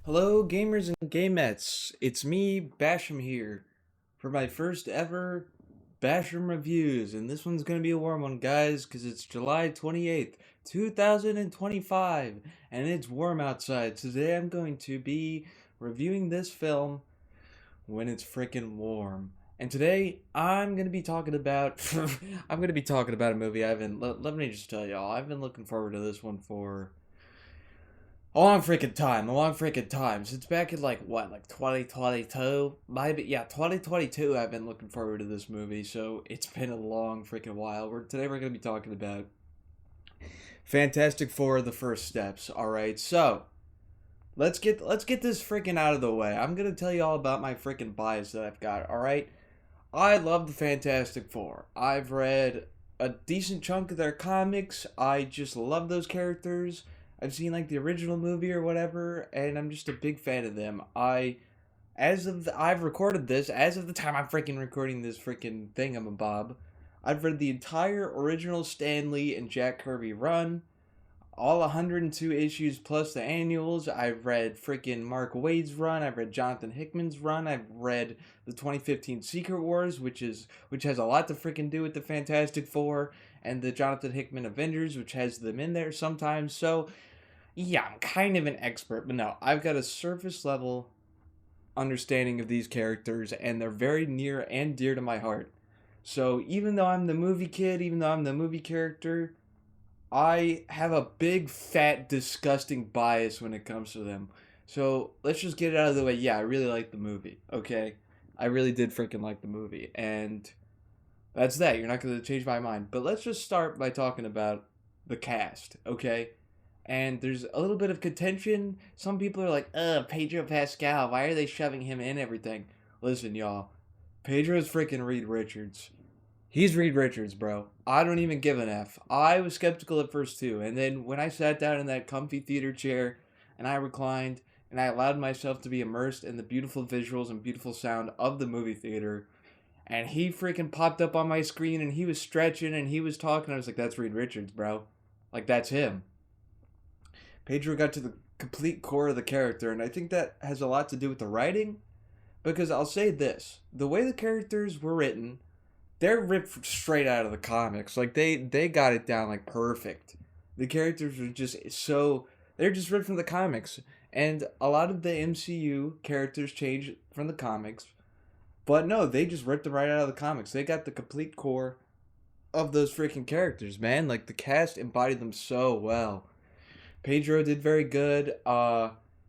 Hello, gamers and gamettes. It's me, Basham here, for my first ever Basham reviews, and this one's gonna be a warm one, guys, because it's July 28th, 2025, and it's warm outside. Today I'm going to be reviewing this film when it's freaking warm. And today I'm gonna be talking about I'm gonna be talking about a movie I've been let me just tell y'all, I've been looking forward to this one for a long freaking time. Since back in like 2022, maybe yeah, 2022. I've been looking forward to this movie, so it's been a long freaking while. Today we're gonna be talking about Fantastic Four: The First Steps. All right, so let's get this freaking out of the way. I'm gonna tell you all about my freaking bias that I've got. All right, I love the Fantastic Four. I've read a decent chunk of their comics. I just love those characters. I've seen like the original movie or whatever, and I'm just a big fan of them. I've recorded this as of the time I'm freaking recording this freaking thingamabob. I've read the entire original Stan Lee and Jack Kirby run, all 102 issues plus the annuals. I've read freaking Mark Waid's run. I've read Jonathan Hickman's run. I've read the 2015 Secret Wars, which has a lot to freaking do with the Fantastic Four, and the Jonathan Hickman Avengers, which has them in there sometimes. So yeah, I'm kind of an expert, but no, I've got a surface level understanding of these characters, and they're very near and dear to my heart. So even though I'm the movie kid, even though I'm the movie character, I have a big, fat, disgusting bias when it comes to them. So let's just get it out of the way. Yeah, I really like the movie. Okay, I really did freaking like the movie, and that's that. You're not going to change my mind. But let's just start by talking about the cast. Okay, and there's a little bit of contention. Some people are like, Pedro Pascal, why are they shoving him in everything? Listen, y'all, Pedro's freaking Reed Richards. He's Reed Richards, bro. I don't even give an F. I was skeptical at first too, and then when I sat down in that comfy theater chair and I reclined and I allowed myself to be immersed in the beautiful visuals and beautiful sound of the movie theater, and he freaking popped up on my screen and he was stretching and he was talking, I was like, that's Reed Richards, bro. Like, that's him. Pedro got to the complete core of the character, and I think that has a lot to do with the writing. Because I'll say this: the way the characters were written, they're ripped straight out of the comics. Like they got it down like perfect. The characters are just so they're just ripped from the comics, and a lot of the MCU characters changed from the comics. But no, they just ripped them right out of the comics. They got the complete core of those freaking characters, man. Like the cast embodied them so well. Pedro did very good.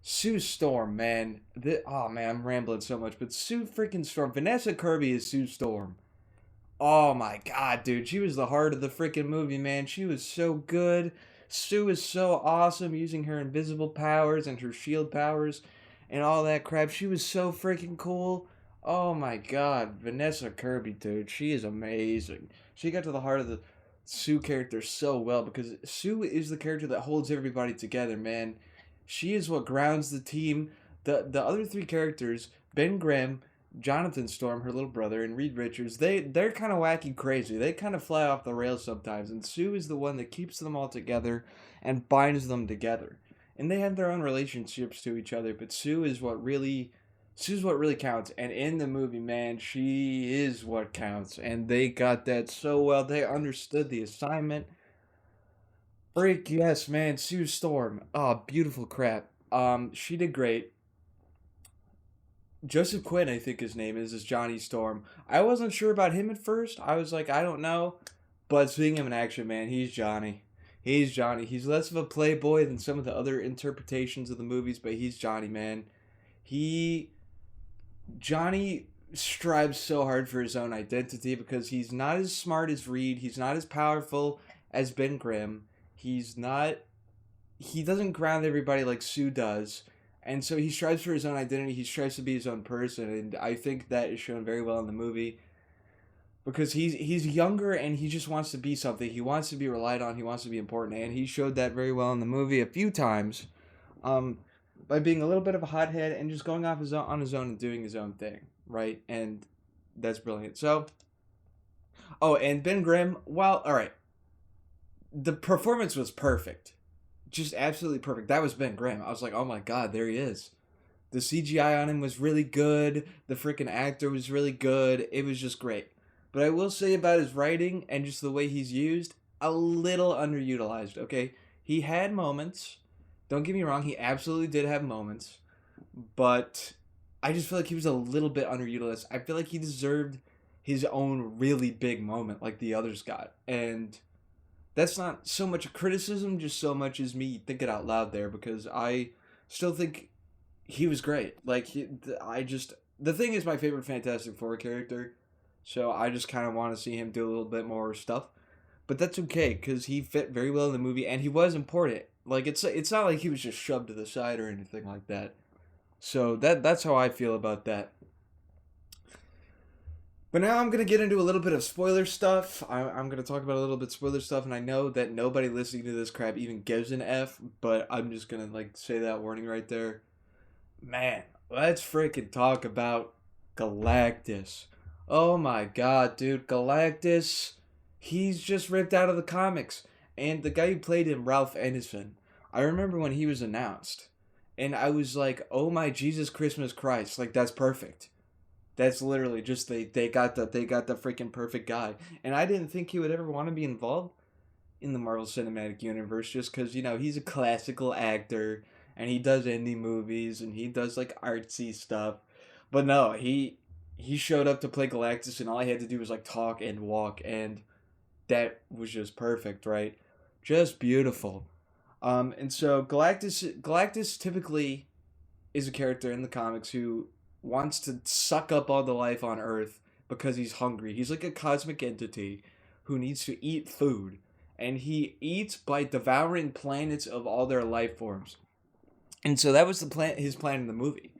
Sue Storm, man. Oh man, I'm rambling so much, but Sue freaking Storm. Vanessa Kirby is Sue Storm. Oh my god, dude, she was the heart of the freaking movie, man. She was so good. Sue is so awesome using her invisible powers and her shield powers and all that crap. She was so freaking cool. Oh my god, Vanessa Kirby, dude, she is amazing. She got to the heart of the Sue character so well because Sue is the character that holds everybody together, man. She is what grounds the team. The other three characters, Ben Grimm, Jonathan Storm, her little brother, and Reed Richards, they're kind of wacky crazy. They kind of fly off the rails sometimes, and Sue is the one that keeps them all together and binds them together. And they have their own relationships to each other, but Sue's what really counts. And in the movie, man, she is what counts. And they got that so well. They understood the assignment. Freak, yes, man, Sue Storm. Oh, beautiful crap. She did great. Joseph Quinn, I think his name is Johnny Storm. I wasn't sure about him at first. I was like, I don't know. But seeing him in action, man, he's Johnny. He's Johnny. He's less of a playboy than some of the other interpretations of the movies, but he's Johnny, man. He Johnny strives so hard for his own identity because he's not as smart as Reed. He's not as powerful as Ben Grimm. He's not. He doesn't ground everybody like Sue does. And so he strives for his own identity. He strives to be his own person. And I think that is shown very well in the movie because he's younger and he just wants to be something. He wants to be relied on. He wants to be important. And he showed that very well in the movie a few times. Um, by being a little bit of a hothead and just going off on his own and doing his own thing, right? And that's brilliant. So, oh, and Ben Grimm, well, all right, the performance was perfect, just absolutely perfect. That was Ben Grimm. I was like, oh my god, there he is. The CGI on him was really good. The freaking actor was really good. It was just great. But I will say about his writing and just the way he's used, a little underutilized, okay? He had moments. Don't get me wrong, he absolutely did have moments. But I just feel like he was a little bit underutilized. I feel like he deserved his own really big moment like the others got. And that's not so much a criticism, just so much as me thinking out loud there because I still think he was great. Like the thing is my favorite Fantastic Four character, so I just kind of want to see him do a little bit more stuff. But that's okay because he fit very well in the movie and he was important. Like it's not like he was just shoved to the side or anything like that. So that's how I feel about that. But now I'm gonna get into a little bit of spoiler stuff. I'm gonna talk about a little bit spoiler stuff, and I know that nobody listening to this crap even gives an F, but I'm just gonna like say that warning right there. Man, let's freaking talk about Galactus. Oh my god, dude, Galactus, he's just ripped out of the comics. And the guy who played him, Ralph Ineson, I remember when he was announced, and I was like, oh my Jesus Christmas Christ, like that's perfect. That's literally just they got the freaking perfect guy. And I didn't think he would ever want to be involved in the Marvel Cinematic Universe just because, he's a classical actor and he does indie movies and he does like artsy stuff. But no, he showed up to play Galactus and all I had to do was like talk and walk and that was just perfect, right? Just beautiful. And so Galactus typically is a character in the comics who wants to suck up all the life on Earth because he's hungry. He's like a cosmic entity who needs to eat food, and he eats by devouring planets of all their life forms. And so that was his plan in the movie.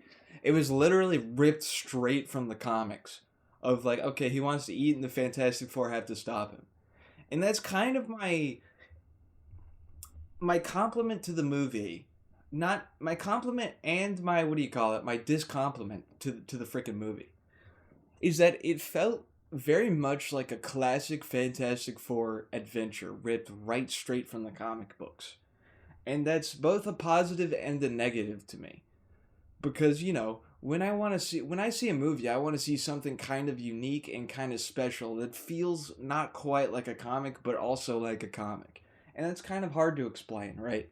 It was literally ripped straight from the comics of like, okay, he wants to eat, and the Fantastic Four have to stop him. And that's kind of my compliment to the movie, not my compliment and my what do you call it, my discompliment to the freaking movie, is that it felt very much like a classic Fantastic Four adventure ripped right straight from the comic books, and that's both a positive and a negative to me because when I see a movie, I want to see something kind of unique and kind of special that feels not quite like a comic, but also like a comic. And that's kind of hard to explain, right?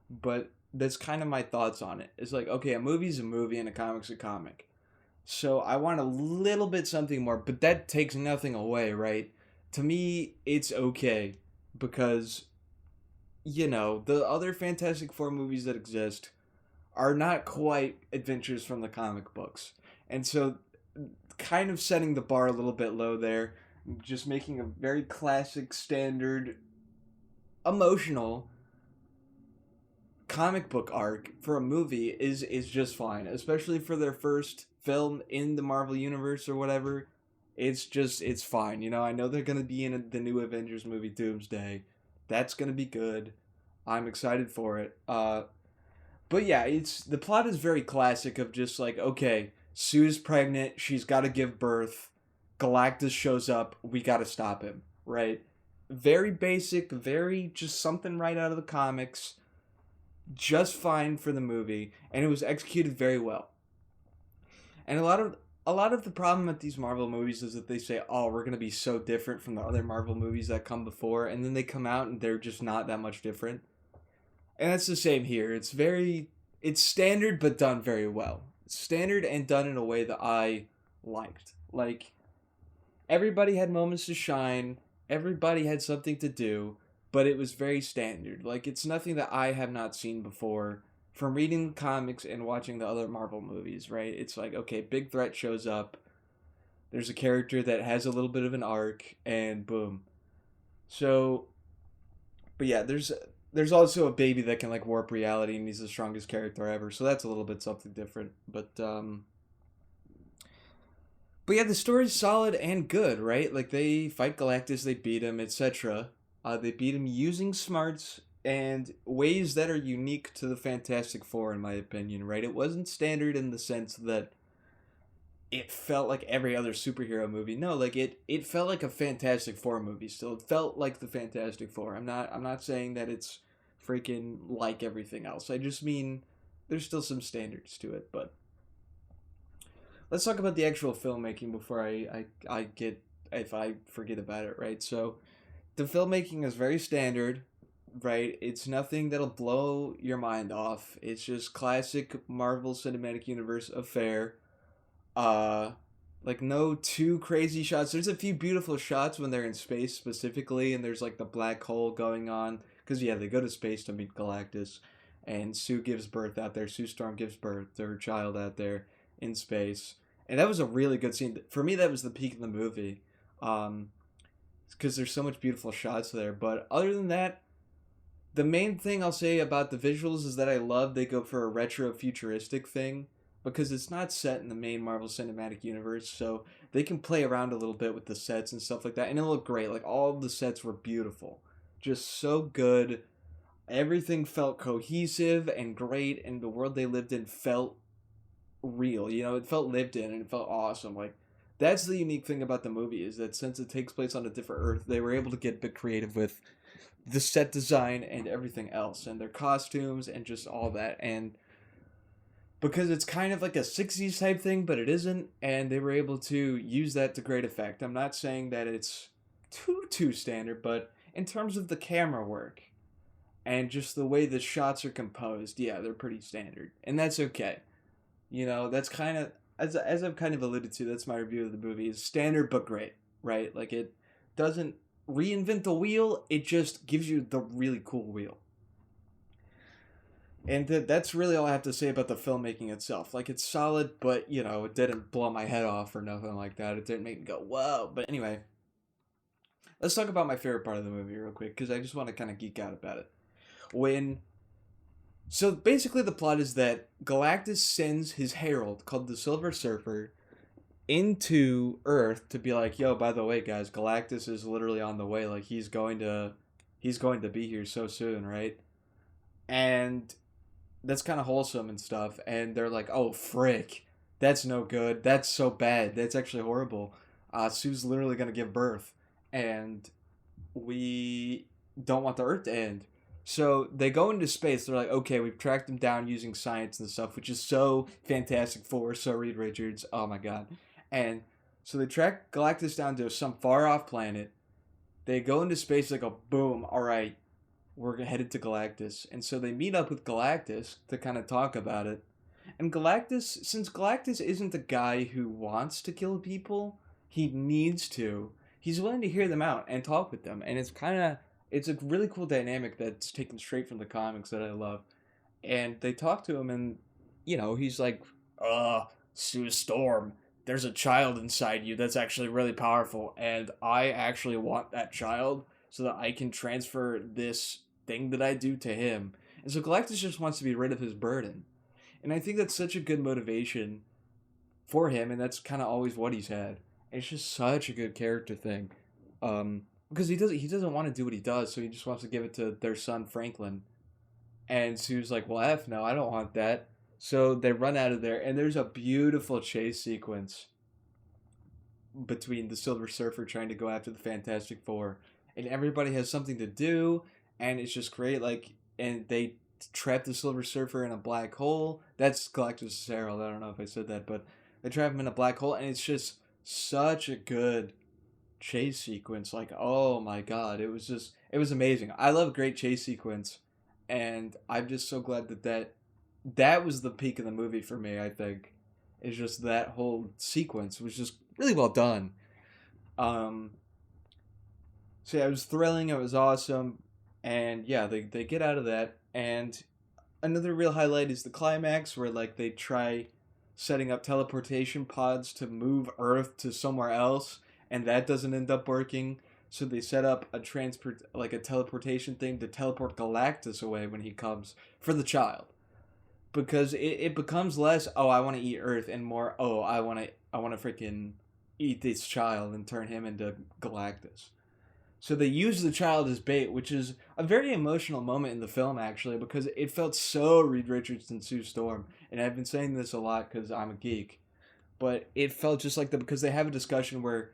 But that's kind of my thoughts on it. It's like, okay, a movie's a movie and a comic's a comic. So I want a little bit something more, but that takes nothing away, right? To me, it's okay because, the other Fantastic Four movies that exist are not quite adventures from the comic books. And so, kind of setting the bar a little bit low there, just making a very classic, standard, emotional comic book arc for a movie is just fine, especially for their first film in the Marvel universe or whatever. It's fine. I know they're gonna be in the new Avengers movie Doomsday. That's gonna be good. I'm excited for it. But yeah, it's the plot is very classic of just like, okay, Sue's pregnant, she's got to give birth. Galactus shows up, we got to stop him, right? Very basic, very just something right out of the comics. Just fine for the movie, and it was executed very well. And a lot of the problem with these Marvel movies is that they say, "Oh, we're going to be so different from the other Marvel movies that come before," and then they come out and they're just not that much different. And that's the same here. It's standard but done very well. Standard and done in a way that I liked. Like everybody had moments to shine, everybody had something to do, but it was very standard. Like it's nothing that I have not seen before from reading comics and watching the other Marvel movies, right? It's like, okay, big threat shows up. There's a character that has a little bit of an arc and boom. So, but yeah, there's also a baby that can like warp reality and he's the strongest character ever. So that's a little bit something different. But yeah, the story's solid and good, right? Like they fight Galactus, they beat him, etc. They beat him using smarts and ways that are unique to the Fantastic Four, in my opinion, right? It wasn't standard in the sense that it felt like every other superhero movie. No, like it felt like a Fantastic Four movie still. It felt like the Fantastic Four. I'm not saying that it's freaking like everything else. I just mean there's still some standards to it, but let's talk about the actual filmmaking before I get if I forget about it, right? So the filmmaking is very standard, right? It's nothing that'll blow your mind off. It's just classic Marvel Cinematic Universe affair. Uh like no too crazy shots. There's a few beautiful shots when they're in space specifically, and there's like the black hole going on because yeah, they go to space to meet Galactus, and Sue gives birth out there. Sue Storm gives birth to her child out there in space, and that was a really good scene for me. That was the peak of the movie, because there's so much beautiful shots there. But other than that, the main thing I'll say about the visuals is that I love they go for a retro futuristic thing because it's not set in the main Marvel Cinematic Universe, so they can play around a little bit with the sets and stuff like that, and it looked great. Like all the sets were beautiful, just so good. Everything felt cohesive and great, and the world they lived in felt real. You know, it felt lived in and it felt awesome. Like that's the unique thing about the movie is that since it takes place on a different Earth, they were able to get a bit creative with the set design and everything else and their costumes and just all that. And because it's kind of like a 60s type thing, but it isn't, and they were able to use that to great effect. I'm not saying that it's too standard, but in terms of the camera work and just the way the shots are composed, yeah, they're pretty standard. And that's okay. You know, that's kind of as I've kind of alluded to, that's my review of the movie is standard but great, right? Like it doesn't reinvent the wheel, it just gives you the really cool wheel. And that's really all I have to say about the filmmaking itself. Like it's solid, but you know, it didn't blow my head off or nothing like that. It didn't make me go whoa. But anyway, let's talk about my favorite part of the movie real quick because I just want to kind of geek out about it. When so basically the plot is that Galactus sends his herald called the Silver Surfer into Earth to be like, yo, by the way, guys, Galactus is literally on the way. Like he's going to be here so soon, right? And that's kind of wholesome and stuff. And they're like, oh, frick, that's no good. That's so bad. That's actually horrible. Sue's literally gonna give birth, and we don't want the Earth to end. So they go into space. They're like, okay, we've tracked them down using science and stuff, which is so Fantastic Four, so Reed Richards. Oh my god. And so they track Galactus down to some far off planet. They go into space. They go, boom, all right, we're headed to Galactus. And so they meet up with Galactus to kind of talk about it. And Galactus, since Galactus isn't the guy who wants to kill people, he needs to. He's willing to hear them out and talk with them. And it's a really cool dynamic that's taken straight from the comics that I love. And they talk to him and, you know, he's like, Sue Storm, there's a child inside you that's actually really powerful. And I actually want that child so that I can transfer this thing that I do to him. And so Galactus just wants to be rid of his burden. And I think that's such a good motivation for him, and that's kind of always what he's had. It's just such a good character thing. Because he doesn't want to do what he does, so he just wants to give it to their son Franklin. And Sue's like, well, F no, I don't want that. So they run out of there, and there's a beautiful chase sequence between the Silver Surfer trying to go after the Fantastic Four, and everybody has something to do, and it's just great. Like, and they trap the Silver Surfer in a black hole. That's Galactus' Herald. I don't know if I said that, but they trap him in a black hole, and it's just such a good chase sequence. Like, oh my god, it was amazing. I love a great chase sequence, and I'm just so glad that was the peak of the movie for me. I think it's just that whole sequence was just really well done. Um, so yeah, it was thrilling. It was awesome, and yeah, they get out of that. And another real highlight is the climax where like they try setting up teleportation pods to move Earth to somewhere else, and that doesn't end up working. So they set up a teleportation thing to teleport Galactus away when he comes for the child, because it becomes less, oh, I want to eat Earth, and more, oh, I want to freaking eat this child and turn him into Galactus. So they use the child as bait, which is a very emotional moment in the film, actually, because it felt so Reed Richards and Sue Storm. And I've been saying this a lot because I'm a geek. But it felt just like because they have a discussion where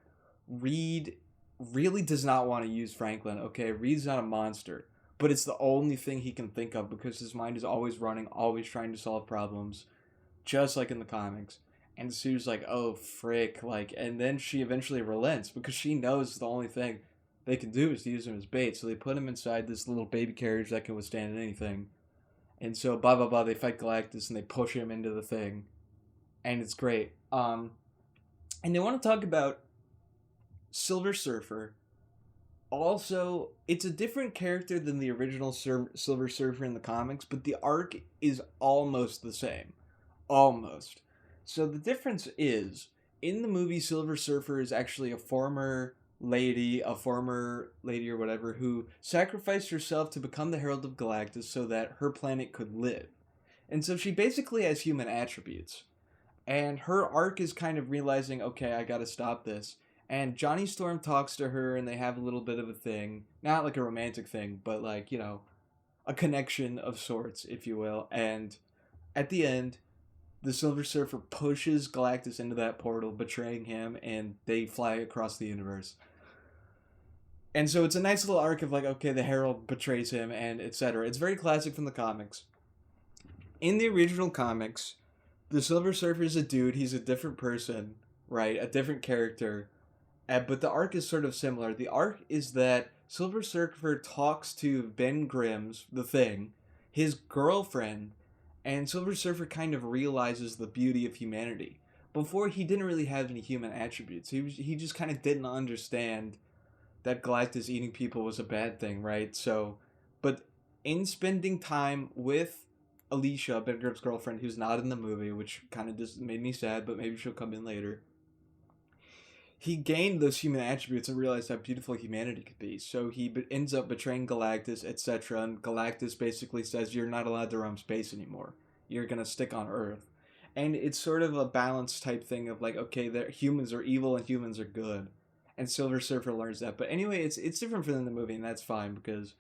Reed really does not want to use Franklin. Okay, Reed's not a monster. But it's the only thing he can think of because his mind is always running, always trying to solve problems, just like in the comics. And Sue's like, oh, frick. Like, and then she eventually relents because she knows the only thing they can do is to use him as bait. So they put him inside this little baby carriage that can withstand anything. And so, blah, blah, blah, they fight Galactus and they push him into the thing. And it's great. And they want to talk about Silver Surfer. Also, it's a different character than the original Silver Surfer in the comics, but the arc is almost the same. Almost. So the difference is, in the movie, Silver Surfer is actually a former lady or whatever, who sacrificed herself to become the Herald of Galactus so that her planet could live. And so she basically has human attributes. And her arc is kind of realizing, okay, I gotta stop this. And Johnny Storm talks to her and they have a little bit of a thing. Not like a romantic thing, but like, a connection of sorts, if you will. And at the end, the Silver Surfer pushes Galactus into that portal, betraying him, and they fly across the universe. And so it's a nice little arc of like, okay, the Herald betrays him, and etc. It's very classic from the comics. In the original comics, the Silver Surfer is a dude. He's a different person, right? A different character. But the arc is sort of similar. The arc is that Silver Surfer talks to Ben Grimm's, the Thing, his girlfriend, and Silver Surfer kind of realizes the beauty of humanity. Before, he didn't really have any human attributes. He just kind of didn't understand that Galactus eating people was a bad thing, right? So, but in spending time with Alicia, Ben Grimm's girlfriend, who's not in the movie, which kind of just made me sad, but maybe she'll come in later. He gained those human attributes and realized how beautiful humanity could be. So he ends up betraying Galactus, etc. And Galactus basically says, you're not allowed to roam space anymore. You're going to stick on Earth. And it's sort of a balance type thing of like, okay, humans are evil and humans are good. And Silver Surfer learns that. But anyway, it's different from the movie, and that's fine because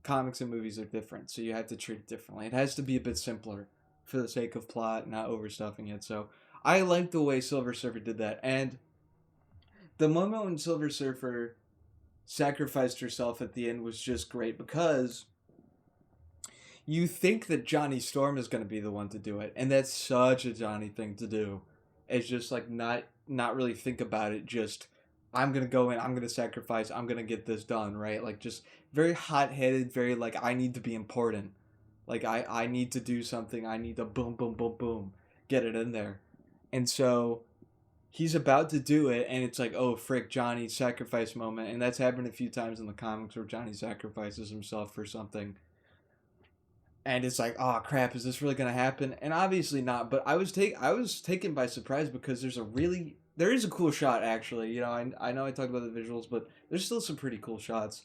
comics and movies are different. So you have to treat it differently. It has to be a bit simpler for the sake of plot, not overstuffing it. So I like the way Silver Surfer did that. And the moment when Silver Surfer sacrificed herself at the end was just great because you think that Johnny Storm is going to be the one to do it, and that's such a Johnny thing to do. It's just like not really think about it. Just I'm gonna go in, I'm gonna sacrifice, I'm gonna get this done, right? Like just very hot headed, very like I need to be important. Like I need to do something. I need to boom boom boom boom get it in there, and so he's about to do it, and it's like, oh, frick, Johnny, sacrifice moment. And that's happened a few times in the comics where Johnny sacrifices himself for something. And it's like, oh, crap, is this really going to happen? And obviously not, but I was taken by surprise because there is a cool shot, actually. I know I talked about the visuals, but there's still some pretty cool shots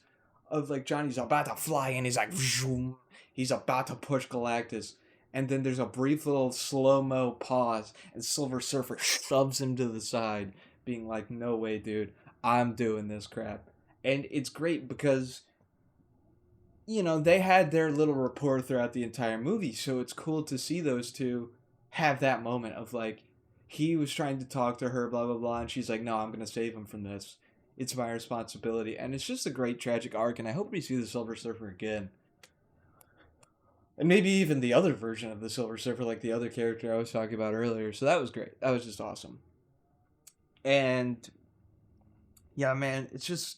of, like, Johnny's about to fly, and he's like, zoom, he's about to push Galactus. And then there's a brief little slow-mo pause, and Silver Surfer shoves him to the side, being like, no way, dude, I'm doing this crap. And it's great because, they had their little rapport throughout the entire movie, so it's cool to see those two have that moment of, like, he was trying to talk to her, blah, blah, blah, and she's like, no, I'm going to save him from this. It's my responsibility. And it's just a great tragic arc, and I hope we see the Silver Surfer again. And maybe even the other version of the Silver Surfer, like the other character I was talking about earlier. So that was great. That was just awesome. And yeah, man, it's just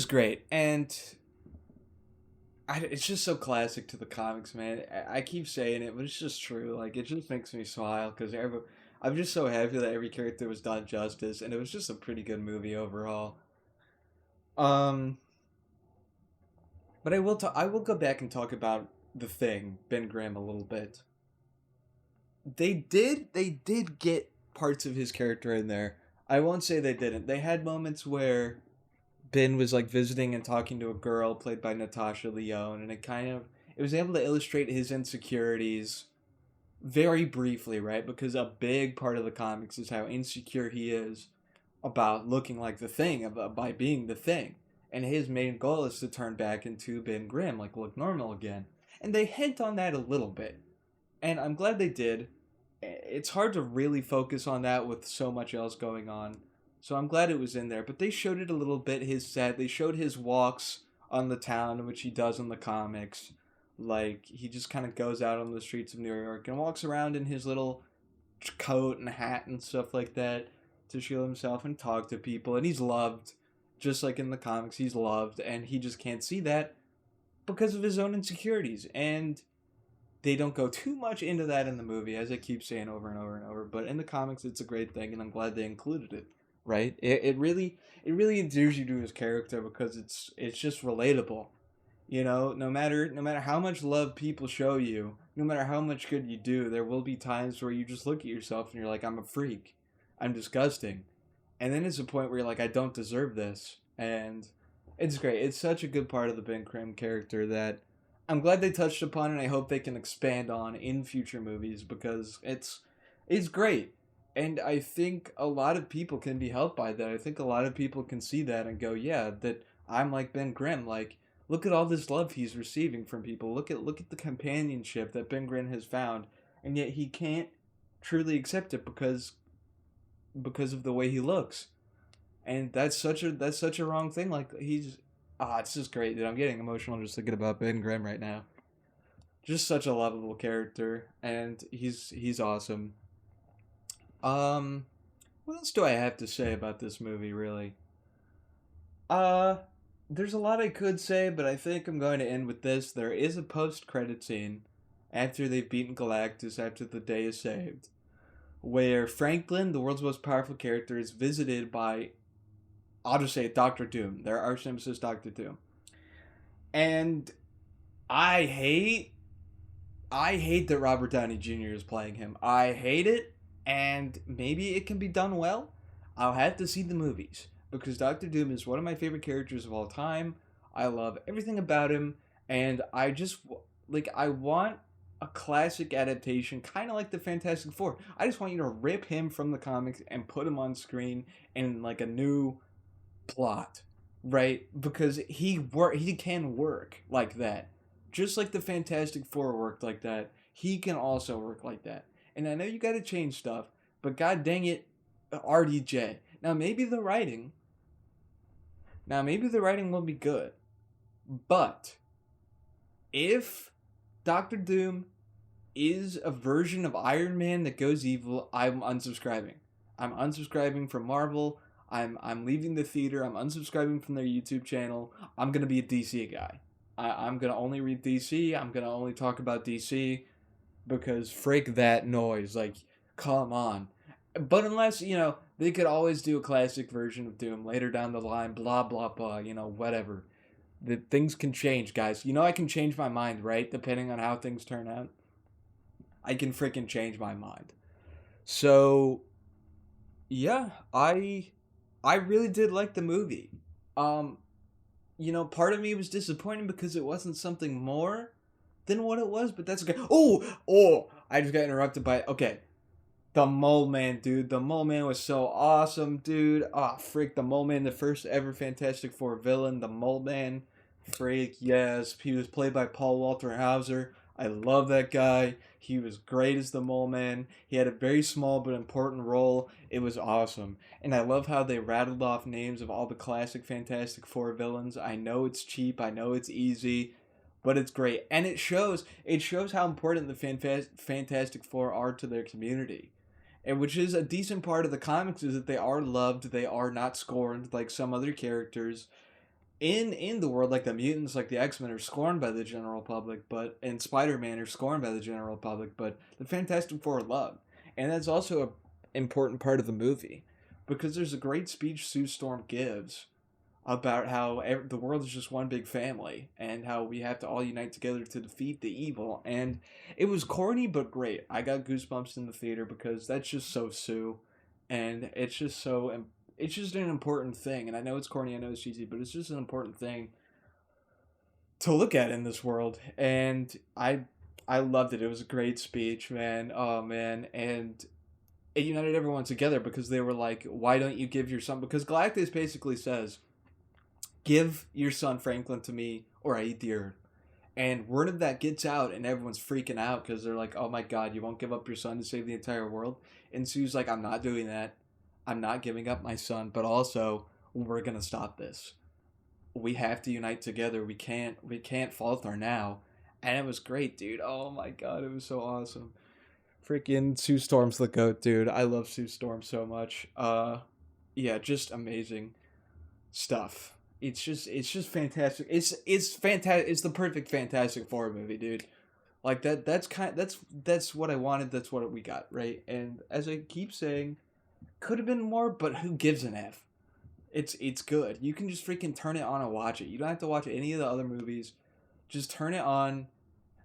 great. And it's just so classic to the comics, man. I keep saying it, but it's just true. Like, it just makes me smile because I'm just so happy that every character was done justice, and it was just a pretty good movie overall. But I will go back and talk about the Thing, Ben Grimm, a little bit. They did get parts of his character in there. I won't say they didn't. They had moments where Ben was like visiting and talking to a girl played by Natasha Lyonne, and it was able to illustrate his insecurities very briefly, right? Because a big part of the comics is how insecure he is about looking like the Thing, by being the Thing. And his main goal is to turn back into Ben Grimm, like look normal again. And they hint on that a little bit. And I'm glad they did. It's hard to really focus on that with so much else going on. So I'm glad it was in there. But they showed it a little bit, his set. They showed his walks on the town, which he does in the comics. Like, he just kind of goes out on the streets of New York and walks around in his little coat and hat and stuff like that to shield himself and talk to people, and he's loved, just like in the comics. He's loved, and he just can't see that because of his own insecurities. And they don't go too much into that in the movie, as I keep saying over and over and over. But in the comics, it's a great thing, and I'm glad they included it. Right? It really endears you to his character because it's just relatable. No matter how much love people show you, no matter how much good you do, there will be times where you just look at yourself and you're like, I'm a freak, I'm disgusting, and then it's a point where you're like, I don't deserve this, and it's great. It's such a good part of the Ben Grimm character that I'm glad they touched upon, and I hope they can expand on in future movies because it's great. And I think a lot of people can be helped by that. I think a lot of people can see that and go, yeah, that I'm like Ben Grimm. Like, look at all this love he's receiving from people. Look at the companionship that Ben Grimm has found, and yet he can't truly accept it because of the way he looks. And that's such a wrong thing. Like it's just great, dude. I'm getting emotional just thinking about Ben Grimm right now. Just such a lovable character, and he's awesome. Um, what else do I have to say about this movie, really? Uh, there's a lot I could say, but I think I'm going to end with this. There is a post-credit scene after they've beaten Galactus, after the day is saved, where Franklin, the world's most powerful character, is visited by, I'll just say it, Doctor Doom, their arch nemesis, Doctor Doom. And I hate I hate that Robert Downey Jr. is playing him. I hate it, and maybe it can be done well. I'll have to see the movies because Doctor Doom is one of my favorite characters of all time. I love everything about him, and I want a classic adaptation, kind of like the Fantastic Four. I just want you to rip him from the comics and put him on screen in like a new plot, right? Because he can work like that. Just like the Fantastic Four worked like that, he can also work like that. And I know you got to change stuff, but god dang it, RDJ. Now maybe the writing will be good, but if Doctor Doom is a version of Iron Man that goes evil, I'm unsubscribing. I'm unsubscribing from Marvel. I'm leaving the theater. I'm unsubscribing from their YouTube channel. I'm gonna be a DC guy. I'm gonna only read DC. I'm gonna only talk about DC because frick that noise. Like, come on. But unless they could always do a classic version of Doom later down the line. Blah blah blah. Whatever. The things can change, guys. I can change my mind, right? Depending on how things turn out, I can freaking change my mind. So yeah, I really did like the movie. Um, part of me was disappointed because it wasn't something more than what it was, but that's okay. Oh, I just got interrupted by, okay, the Mole Man, dude. The Mole Man was so awesome, dude. Ah, frick, the Mole Man, the first ever Fantastic Four villain, the Mole Man. Frick, yes. He was played by Paul Walter Hauser. I love that guy. He was great as the Mole Man. He had a very small but important role. It was awesome. And I love how they rattled off names of all the classic Fantastic Four villains. I know it's cheap, I know it's easy, but it's great. And it shows how important the Fantastic Four are to their community. And which is a decent part of the comics is that they are loved, they are not scorned like some other characters in the world, like the mutants, like the X-Men are scorned by the general public, but and Spider-Man are scorned by the general public, but the Fantastic Four are loved. And that's also a important part of the movie because there's a great speech Sue Storm gives about how the world is just one big family and how we have to all unite together to defeat the evil. And it was corny but great. I got goosebumps in the theater because that's just so Sue, and it's just an important thing. And I know it's corny, I know it's cheesy, but it's just an important thing to look at in this world. And I loved it. It was a great speech, man. Oh man, and it united everyone together because they were like, "Why don't you give your son?" Because Galactus basically says, "Give your son Franklin to me, or I eat the earth." And word of that gets out, and everyone's freaking out because they're like, "Oh my God, you won't give up your son to save the entire world?" And Sue's like, "I'm not doing that. I'm not giving up my son, but also we're gonna stop this. We have to unite together. We can't falter now." And it was great, dude. Oh my God, it was so awesome. Freaking Sue Storm's the goat, dude. I love Sue Storm so much. Yeah, just amazing stuff. It's just fantastic. It's fantastic. It's the perfect Fantastic Four movie, dude. Like that's what I wanted. That's what we got, right? And as I keep saying, could have been more, but who gives an f? It's good. You can just freaking turn it on and watch it. You don't have to watch any of the other movies. Just turn it on,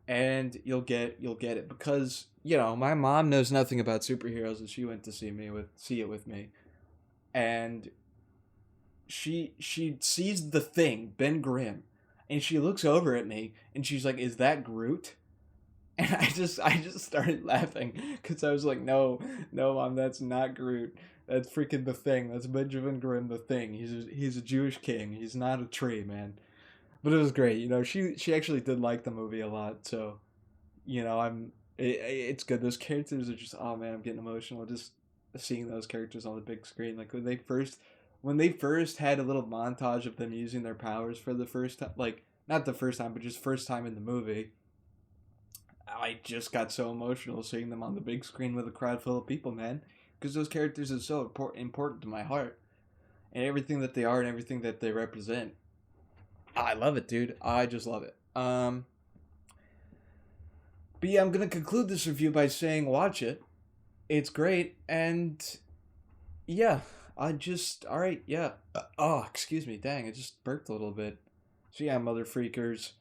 and you'll get it, because my mom knows nothing about superheroes, and she went to see it with me, and she sees the Thing, Ben Grimm, and she looks over at me and she's like, "Is that Groot?" And I just started laughing because I was like, "No, no, mom, that's not Groot. That's freaking the Thing. That's Benjamin Grimm, the Thing. He's a Jewish king. He's not a tree, man." But it was great. She actually did like the movie a lot, so it's good. Those characters are just, oh man, I'm getting emotional just seeing those characters on the big screen. Like when they first had a little montage of them using their powers for the first time, like not the first time, but just first time in the movie. I just got so emotional seeing them on the big screen with a crowd full of people, man, because those characters are so important to my heart, and everything that they are and everything that they represent. I love it, dude. I just love it. But yeah, I'm gonna conclude this review by saying watch it. It's great, and yeah, all right, yeah. Oh, excuse me, dang, I just burped a little bit. So yeah, mother freakers.